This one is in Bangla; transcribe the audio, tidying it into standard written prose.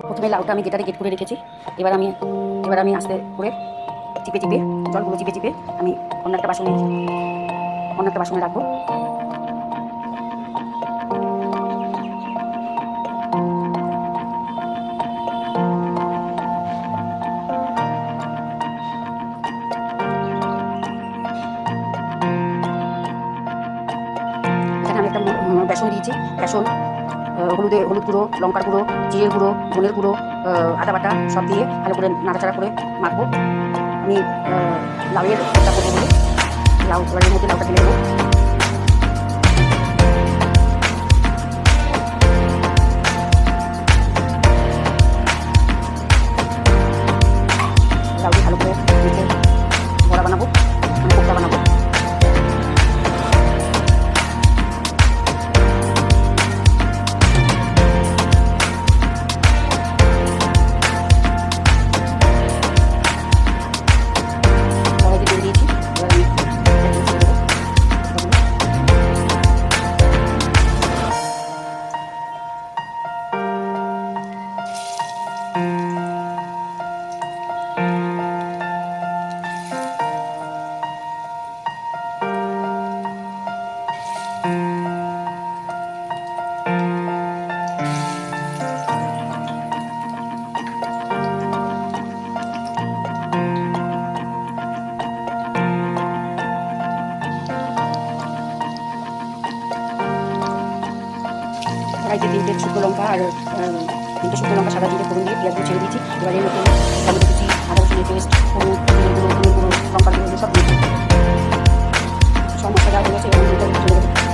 প্রথমে লাউটা আমি গেটারে গেট করে রেখেছি। এবার আমি আস্তে করে চিপে চিপে জলগুলো চিপে চিপে আমি অন্য একটা বাসনে রাখবো। এখানে আমি একটা বেসন দিয়েছি। বেসন, হলুদ গুঁড়ো, লঙ্কার গুঁড়ো, জিরের গুঁড়ো, ধনের গুঁড়ো, আদা বাটা সব দিয়ে ভালো করে নাড়াচাড়া করে মাখবো। আমি লাউয়ের একটা করবো বলে এবারের মধ্যে লাউটা ঢেলে দেবো। লাউ দিয়ে ভালো করে বড়া বানাবো, মানে কোপ্তা বানাবো। কড়াইতে 3টে শুকনো লঙ্কা আর 3টে শুকনো লঙ্কা সাদা জিরে ফোড়ন দিয়ে পেঁয়াজগুলো ছেড়ে দিয়েছি। এবার এর মধ্যে টমেটো কুচি, আদা রসুনের পেস্ট, হলুদ, জিরের গুঁড়ো, ধনের গুঁড়ো, লঙ্কার গুঁড়ো সব দিয়েছি। সব মশলা দেওয়া হয়ে গেছে। এবার